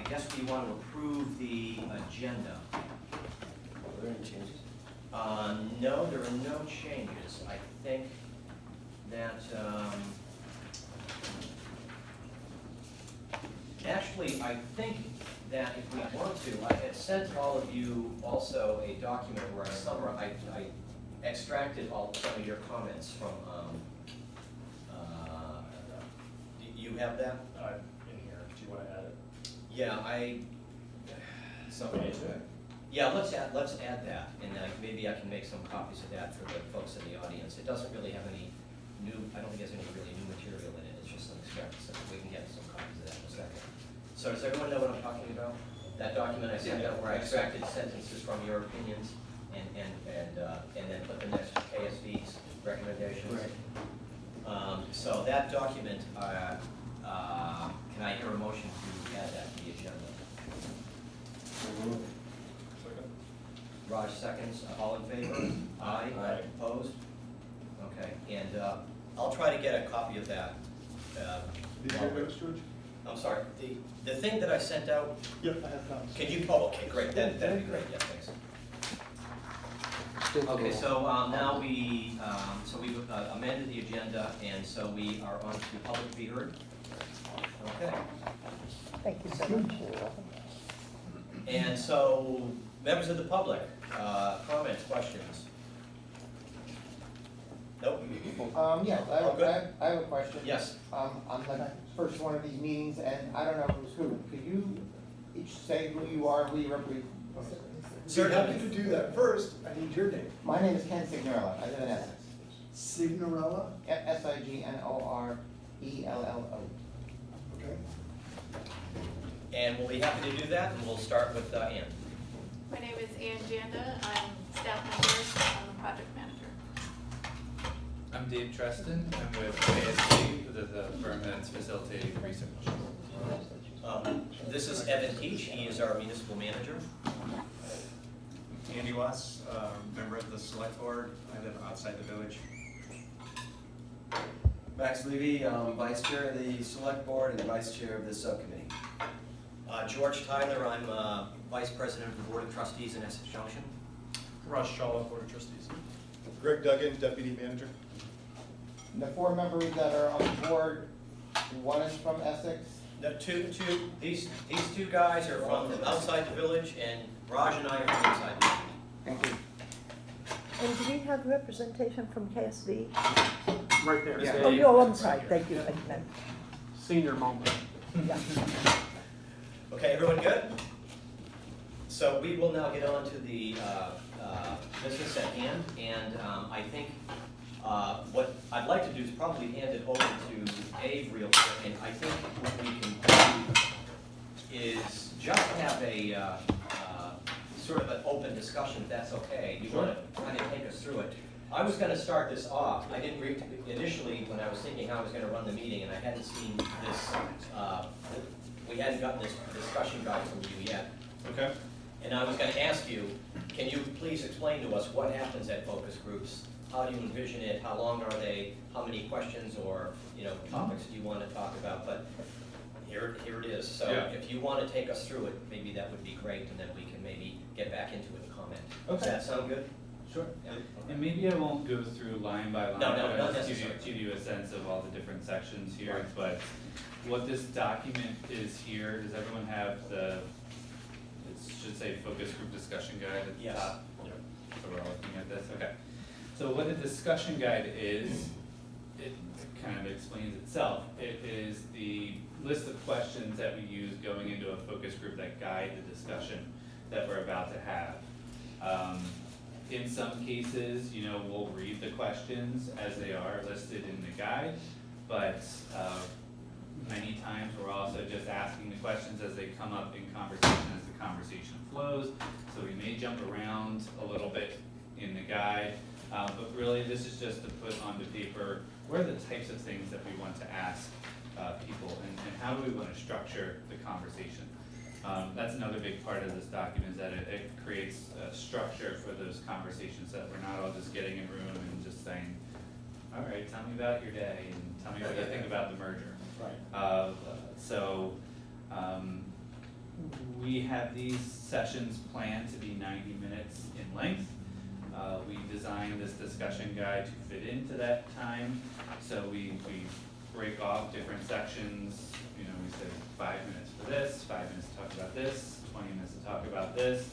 guess we want to approve the agenda. Are there any changes? No, there are no changes. I think that, actually, I think that if we want to, I had sent all of you also a document where I extracted all some of your comments from, do you have that? In here, do you want to add it? Yeah, yeah, let's add that, and maybe I can make some copies of that for the folks in the audience. It doesn't really have any new, I don't think there's any really new material in it, it's just some extracts, so we can get some copies of that in a second. So does everyone know what I'm talking about? That document I sent out where I extracted sentences from your opinions and then put the next KSV's recommendations. Right. So that document, can I hear a motion to add that to the agenda? Second. Raj seconds, all in favor? Aye. Aye. Opposed? Okay, and I'll try to get a copy of that. Did you get those, George? I'm sorry, the thing that I sent out, Yep, I have copies. can you, oh, okay, great, that'd be great, yeah, thanks. Okay, so now we've amended the agenda, and so we are on to public to be heard. Okay, Thank you so much. and so, members of the public, comments, questions? Nope. Yes, Oh, good. I have a question. Yes. On the first one of these meetings, and I don't know who's who. Could you each say who you are, who you represent? So happy to do that. First, I need your name. My name is Ken Signorella. I live in Essex. Signorella, Signorello. okay. And we'll be happy to do that, and we'll start with Ann. My name is Ann Janda. I'm staff member. I'm the project manager. I'm Dave Treston. I'm with KSV, the firm that's facilitating the research. This is Evan Teach. He is our municipal manager. Andy Wass, member of the select board. I live outside the village. Max Levy, vice chair of the select board and vice chair of the subcommittee. George Tyler, I'm vice president of the board of trustees in Essex Junction. Russ Shaw, Board of Trustees. Greg Duggan, deputy manager. And the four members that are on the board, one is from Essex. These two guys are from outside the village, and Raj and I are from inside the village. Thank you. And do we have representation from KSV? Right there. Yeah. Oh, no, I'm sorry, thank you. I meant- Senior moment. yeah. Okay, everyone good? So we will now get on to the business at hand, and I think what I'd like to do is probably hand it over to Abe real quick, and I think what we can do is just have a sort of an open discussion, if that's okay. You want to kind of take us through it? I was going to start this off. I didn't initially, when I was thinking how I was going to run the meeting, and I hadn't seen this, we hadn't gotten this discussion guide from you yet. Okay. And I was going to ask you, can you please explain to us what happens at focus groups? How do you envision it? How long are they? How many questions or topics do you want to talk about? But here it is. So Yeah. if you want to take us through it, maybe that would be great, and then we can maybe get back into it and comment. Okay. Does that sound good? Sure. Yeah. And maybe I won't go through line by line, No, but not I'll just give necessary. you a sense of all the different sections here. Right. But what this document is here, does everyone have it should say focus group discussion guide at the Yes. top? So we're all looking at this, okay. So what a discussion guide is, it kind of explains itself. It is the list of questions that we use going into a focus group that guide the discussion that we're about to have. In some cases, we'll read the questions as they are listed in the guide, but many times we're also just asking the questions as they come up in conversation as the conversation flows. So we may jump around a little bit in the guide, but really this is just to put onto paper what are the types of things that we want to ask people and how do we want to structure the conversation. That's another big part of this document is that it creates a structure for those conversations so that we're not all just getting in a room and just saying, all right, tell me about your day and tell me what you think about the merger. Right. have these sessions planned to be 90 minutes in length. We designed this discussion guide to fit into that time, so we break off different sections. You know, we say 5 minutes for this, 5 minutes to talk about this, 20 minutes to talk about this.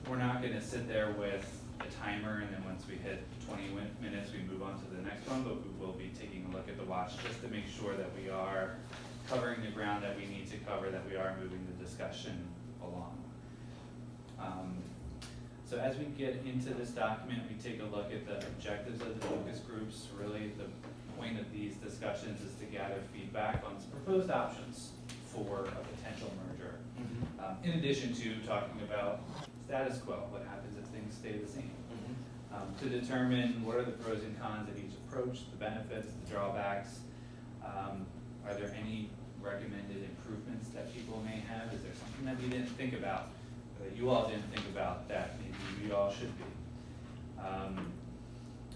We're not gonna sit there with a timer and then once we hit 20 minutes, we move on to the next one, but we will be taking a look at the watch just to make sure that we are covering the ground that we need to cover, that we are moving the discussion along. So as we get into this document, we take a look at the objectives of the focus groups. Really, the point of these discussions is to gather feedback on proposed options for a potential merger. In addition to talking about status quo, what happens if things stay the same. To determine what are the pros and cons of each approach, the benefits, the drawbacks. Are there any recommended improvements that people may have? Is there something that we didn't think about, or that you all didn't think about that maybe we all should be?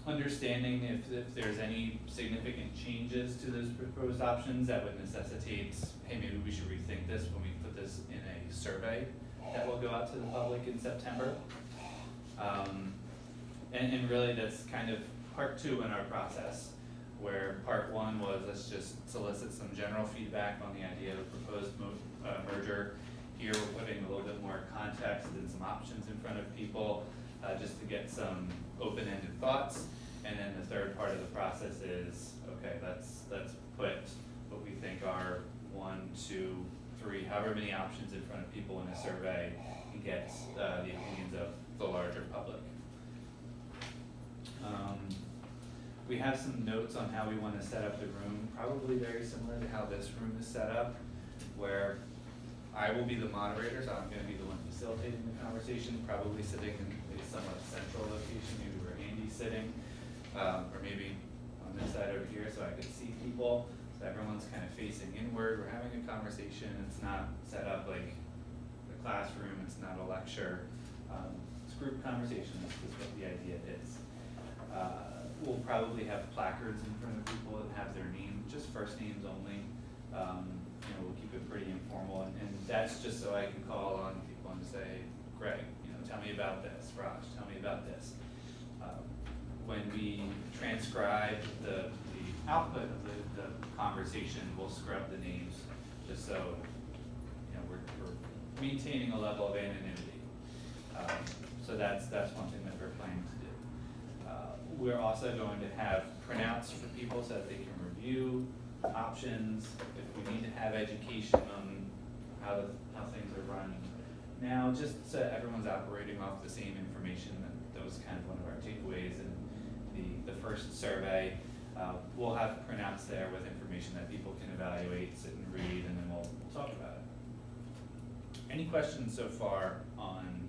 Understanding if there's any significant changes to those proposed options that would necessitate, hey, maybe we should rethink this when we put this in a survey that will go out to the public in September. And really that's kind of part 2 in our process, where part 1 was let's just solicit some general feedback on the idea of a proposed merger. Here we're putting a little bit more context and some options in front of people, just to get some open-ended thoughts. And then the third part of the process is, okay, let's put what we think are 1, 2, 3, however many options in front of people in a survey and get the opinions of the larger public. We have some notes on how we want to set up the room, probably very similar to how this room is set up, where I will be the moderator, so I'm going to be the one facilitating the conversation, probably sitting in a somewhat central location, maybe where Andy's sitting, or maybe on this side over here so I can see people, so everyone's kind of facing inward. We're having a conversation. It's not set up like a classroom, it's not a lecture. It's group conversation, that's just what the idea is. We'll probably have placards in front of people that have their name, just first names only. You know, we'll keep it pretty informal, and that's just so I can call on people and say, Greg, you know, tell me about this. Raj, tell me about this. When we transcribe the output of the conversation, we'll scrub the names just so, you know, we're maintaining a level of anonymity. So that's one thing that we're planning to do. We're also going to have printouts for people so that they can review options, if we need to have education on how things are run now, just so everyone's operating off the same information. That was kind of one of our takeaways in the first survey. We'll have printouts there with information that people can evaluate, sit and read, and then we'll talk about it. Any questions so far on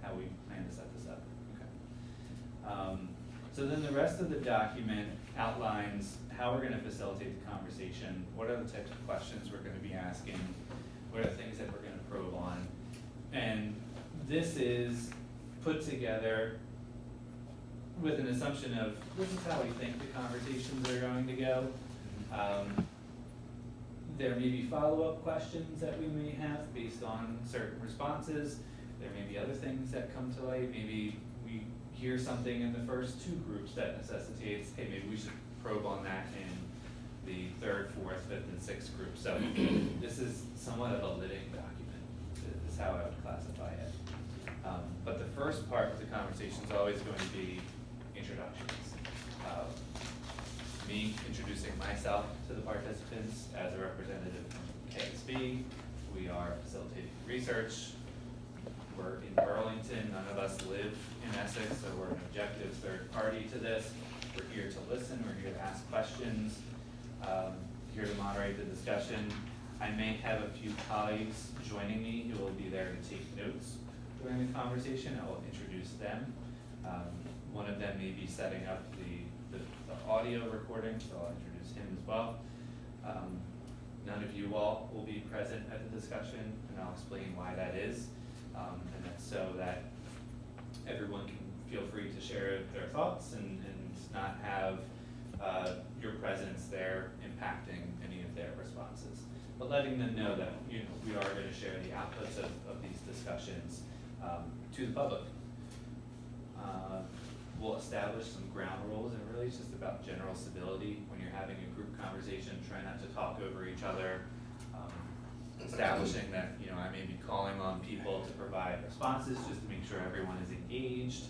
how we plan to set this up? Okay. So then the rest of the document outlines how we're going to facilitate the conversation, what are the types of questions we're going to be asking, what are the things that we're going to probe on. And this is put together with an assumption of this is how we think the conversations are going to go. There may be follow-up questions that we may have based on certain responses. There may be other things that come to light. Maybe we hear something in the first 2 groups that necessitates, hey, maybe we should probe on that in the 3rd, 4th, 5th, and 6th group. So this is somewhat of a living document, is how I would classify it. But the first part of the conversation is always going to be introductions. Me introducing myself to the participants as a representative from KSB. We are facilitating research. We're in Burlington, none of us live in Essex, so we're an objective third party to this. We're here to listen, we're here to ask questions, here to moderate the discussion. I may have a few colleagues joining me who will be there to take notes during the conversation. I will introduce them. One of them may be setting up the audio recording, so I'll introduce him as well. None of you all will be present at the discussion, and I'll explain why that is. And that's so that everyone can feel free to share their thoughts and not have your presence there impacting any of their responses. But letting them know that, you know, we are gonna share the outputs of these discussions, to the public. We'll establish some ground rules, and really it's just about general civility when you're having a group conversation. Try not to talk over each other. Establishing that, you know, I may be calling on people to provide responses just to make sure everyone is engaged.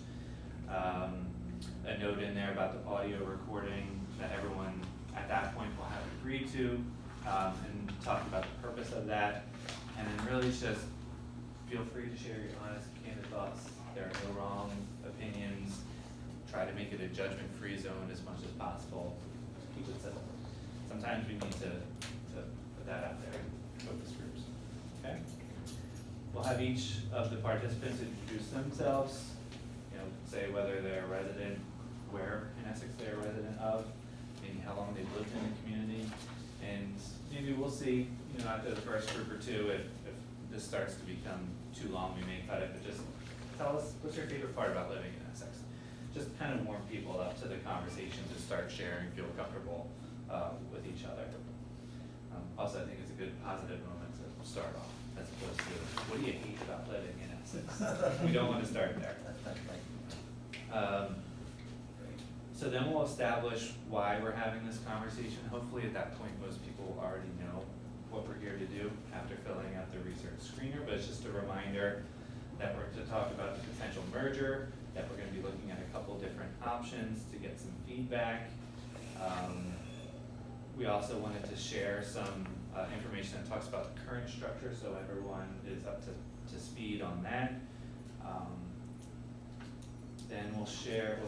A note in there about the audio recording that everyone at that point will have agreed to, and talk about the purpose of that. And then really it's just feel free to share your honest, candid thoughts. There are no wrong opinions. Try to make it a judgment-free zone as much as possible. Just keep it simple. Sometimes we need to put that out there in focus groups. Okay? We'll have each of the participants introduce themselves, you know, say whether they're a resident, where in Essex they're a resident of, maybe how long they've lived in the community, and maybe we'll see, you know, after the first group or two, if this starts to become too long, we may cut it, but just tell us what's your favorite part about living in Essex. Just kind of warm people up to the conversation to start sharing, feel comfortable with each other. Also, I think it's a good positive moment to start off, as opposed to, what do you hate about living in Essex? We don't want to start there. So then we'll establish why we're having this conversation. Hopefully at that point, most people already know what we're here to do after filling out the research screener, but it's just a reminder that we're to talk about the potential merger, that we're gonna be looking at a couple different options to get some feedback. We also wanted to share some information that talks about the current structure, so everyone is up to speed on that. Then we'll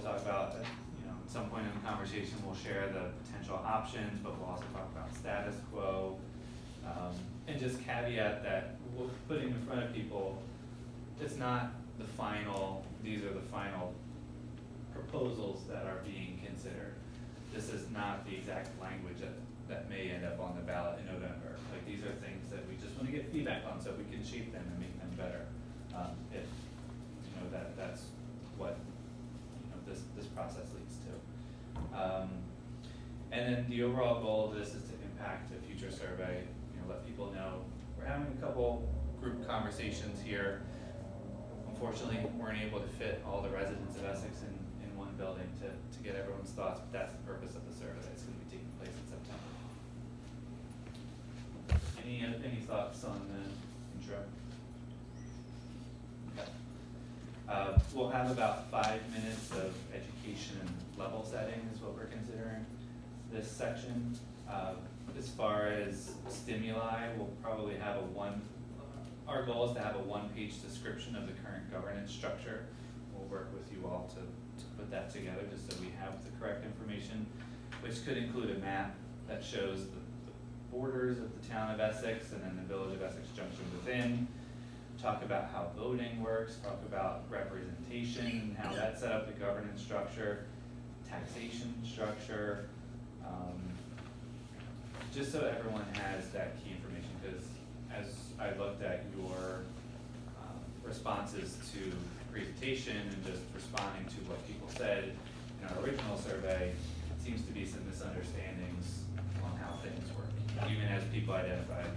talk about, you know, at some point in the conversation, we'll share the potential options, but we'll also talk about status quo. And just caveat that we're putting in front of people, it's not the final, these are the final proposals that are being considered. This is not the exact language that may end up on the ballot in November. Like, these are things that we just wanna get feedback on so we can shape them and make them better. If, you know, that's what, you know, this process leads to. And then the overall goal of this is to impact a future survey, you know, let people know we're having a couple group conversations here. Unfortunately, we weren't able to fit all the residents of Essex in one building to get everyone's thoughts, but that's the purpose of the survey that's gonna be taking place in September. Any thoughts on the intro? Okay. We'll have about 5 minutes of education and level setting is what we're considering this section. As far as stimuli, we'll probably have our goal is to have a one-page description of the current governance structure. We'll work with you all to put that together just so we have the correct information, which could include a map that shows the borders of the town of Essex and then the village of Essex Junction within. Talk about how voting works, talk about representation, how that set up the governance structure, taxation structure, just so everyone has that key information, because as I looked at your responses to presentation and just responding to what people said in our original survey, it seems to be some misunderstandings on how things work, even as people identified.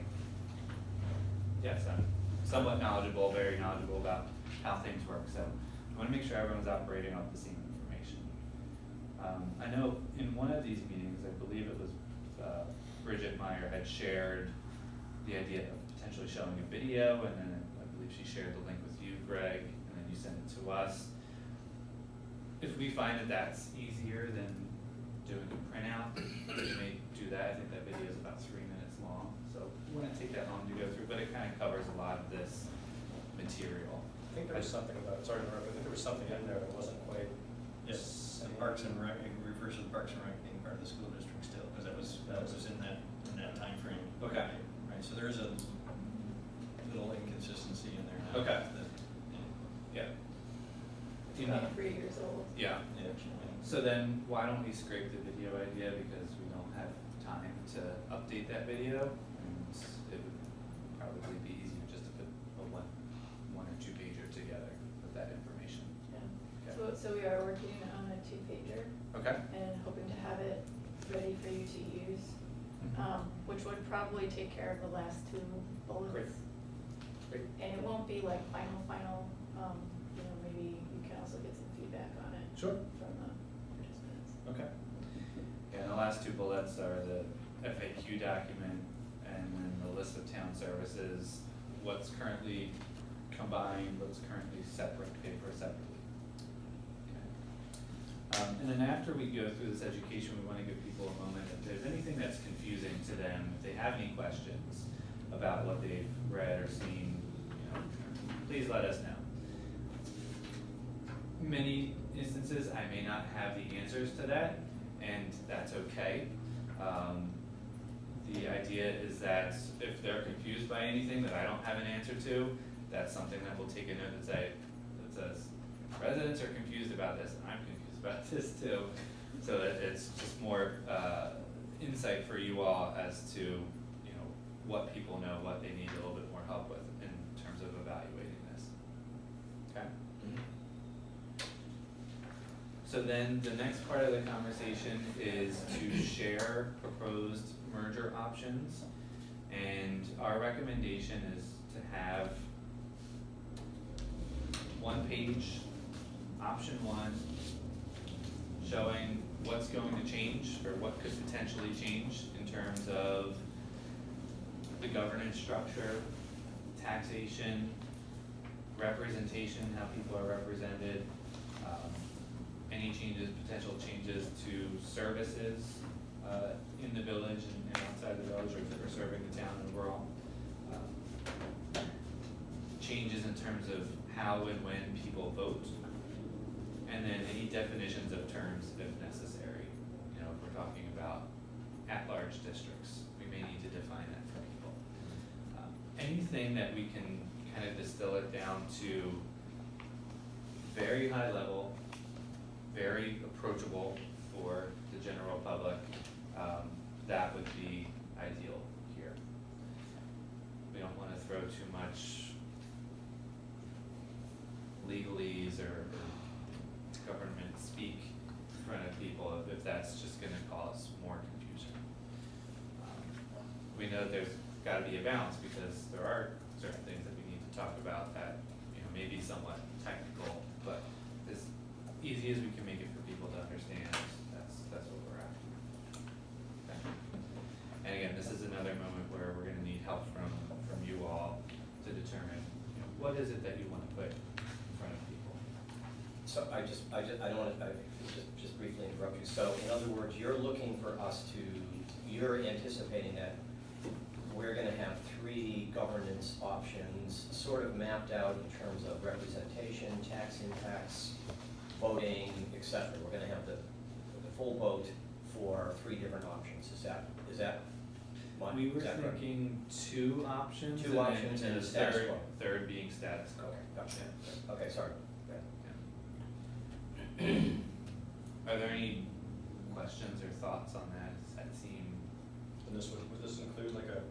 Yes, I'm somewhat knowledgeable, very knowledgeable about how things work, so I wanna make sure everyone's operating off the same information. I know in one of these meetings, I believe it was Bridget Meyer had shared the idea of potentially showing a video, and then I believe she shared the link with you, Greg, and then you sent it to us. If we find that that's easier than doing a printout, we may do that. I think that video is about 3 minutes long, so it wouldn't take that long to go through, but it kind of covers a lot of this material. I think there was something about, sorry to interrupt, I think there was something in there that wasn't quite. Yes, and Parks and Rec, it refers to the Parks and Rec being part of the school district still, because that was in that timeframe. Okay. Right, so there is a little inconsistency in there now. Okay. that- Yeah. About 3 years old. Yeah. Yeah. So then, why don't we scrape the video idea, because we don't have time to update that video, and it would probably be easier just to put a one or two pager together with that information. Yeah. Okay. So we are working on a 2-pager Okay. and hoping to have it ready for you to use, which would probably take care of the last 2 bullets. Great. be like final, you know, maybe you can also get some feedback on it. Sure. From the participants. Okay. Yeah, and the last two bullets are the FAQ document and then the list of town services, what's currently combined, what's currently separate, paid for separately. Okay. And then after we go through this education, we wanna give people a moment, if there's anything that's confusing to them, if they have any questions about what they've read or seen, you know, please let us know. Many instances, I may not have the answers to that, and that's okay. The idea is that if they're confused by anything that I don't have an answer to, that's something that we'll take a note and say, that says, residents are confused about this, and I'm confused about this too. So that it's just more, insight for you all as to, you know, what people know, what they need a little bit more help with in terms of evaluating this. Okay? So then the next part of the conversation is to share proposed merger options. And our recommendation is to have one page, option one, showing what's going to change or what could potentially change in terms of the governance structure, taxation, representation, how people are represented, any changes, potential changes to services in the village and outside the village, or if they're serving the town overall. Changes in terms of how and when people vote, and then any definitions of terms if necessary. You know, if we're talking about at-large districts, we may need to define that for people. Anything that we can kind of distill it down to very high level, very approachable for the general public, that would be ideal here. We don't wanna throw too much legalese or government speak in front of people if that's just gonna cause more confusion. We know there's gotta be a balance because there are certain things that we need to talk about that, you know, may be somewhat technical, but as easy as we can make it for people to understand, that's what we're after. Okay. And again, this is another moment where we're gonna need help from you all to determine, you know, what is it that you wanna put in front of people. So I don't want to, just briefly interrupt you. So in other words, you're looking for us to, you're anticipating that we're gonna have 3 governance options sort of mapped out in terms of representation, tax impacts, voting, et cetera. We're gonna have the full vote for 3 different options. Is that one? We were Is that correct? thinking 2 options. 2 options and a status quo. Third being status quo. Okay, gotcha. Okay, sorry. Go ahead. Are there any questions or thoughts on that? Does that seem? And would this include like an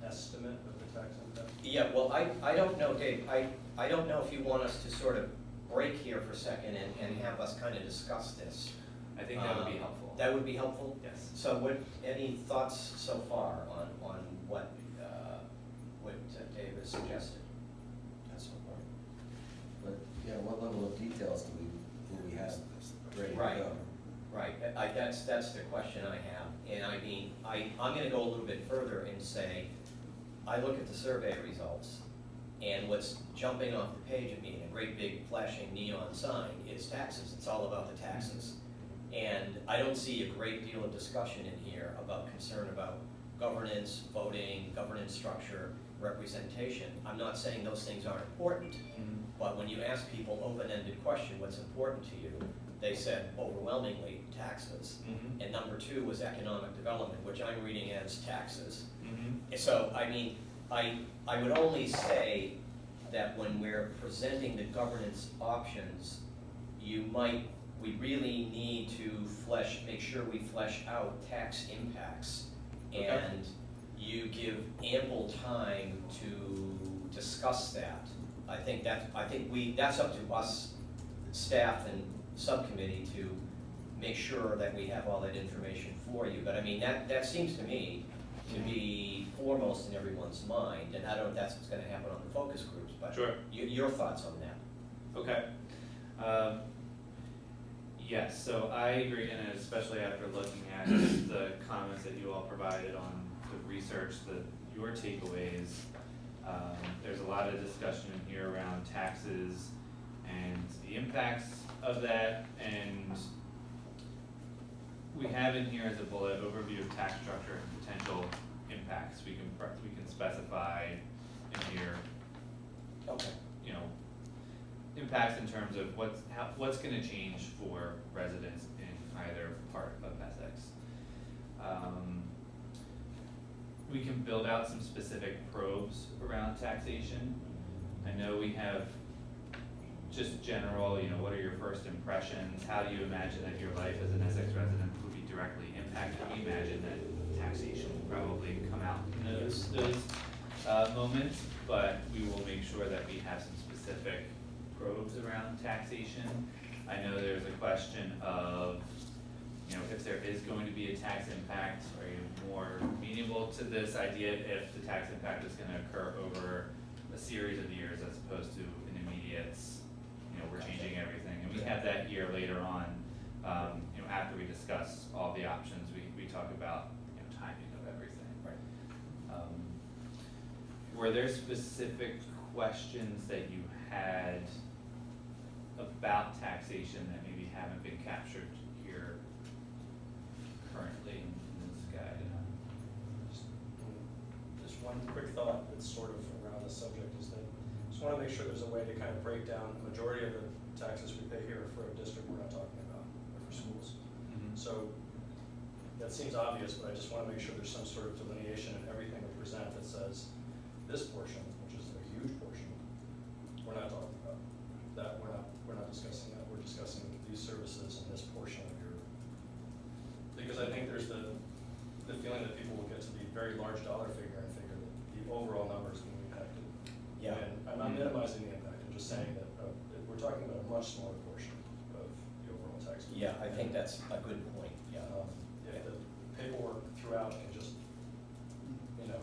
estimate of the tax impact? Yeah, well, I don't know, Dave, I don't know if you want us to sort of break here for a second and have us kind of discuss this. I think that would be helpful. That would be helpful? Yes. So any thoughts so far on what Dave has suggested? That's so far. But, yeah, what level of details do we have ready to Right. go? Right, that's the question I have, and I mean, I'm gonna go a little bit further and say, I look at the survey results, and what's jumping off the page at me in a great big flashing neon sign is taxes. It's all about the taxes. And I don't see a great deal of discussion in here about concern about governance, voting, governance structure, representation. I'm not saying those things aren't important, but when you ask people open-ended question, what's important to you, they said overwhelmingly taxes. And number 2 was economic development, which I'm reading as taxes. So, I mean, I would only say that when we're presenting the governance options, we really need to make sure we flesh out tax impacts. Okay. And you give ample time to discuss that. I think that's up to us, staff and subcommittee, to make sure that we have all that information for you. But I mean, that seems to me to be foremost in everyone's mind, and I don't know if that's what's gonna happen on the focus groups, but Sure. your thoughts on that? Okay. Yes, so I agree, and especially after looking at the comments that you all provided on the research, your takeaways, there's a lot of discussion in here around taxes and the impacts of that, and we have in here as a bullet overview of tax structure and potential impacts. We can specify in here, Okay. you know, impacts in terms of what's gonna change for residents in either part of Essex. We can build out some specific probes around taxation. I know we have just general, you know, what are your first impressions? How do you imagine that your life as an Essex resident would be directly impacted? We imagine that taxation will probably come out in those moments, but we will make sure that we have some specific probes around taxation. I know there's a question of, you know, if there is going to be a tax impact, are you more amenable to this idea if the tax impact is gonna occur over a series of years as opposed to an immediate, you know, we're changing everything. And we have that here later on, you know, after we discuss all the options, we talk about, you know, timing of everything. Right. Were there specific questions that you had about taxation that maybe haven't been captured here currently in this guide? Just one quick thought that's sort of around the subject is that I just wanna make sure there's a way to kind of break down the majority of the taxes we pay here for a district we're not talking about, or for schools. So, that seems obvious, but I just wanna make sure there's some sort of delineation in everything we present that says, this portion, which is a huge portion, we're not talking about. That, we're not discussing that, we're discussing these services and this portion of your, because I think there's the feeling that people will get to the very large dollar figure and figure that the overall number is gonna be impacted. Yeah. And I'm not minimizing the impact, I'm just saying that, we're talking about a much smaller portion of the overall tax. Yeah, I think that's a good point, yeah. If the paperwork throughout can just, you know,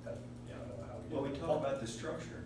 have, I don't know how we do. Well, we talk about the structure,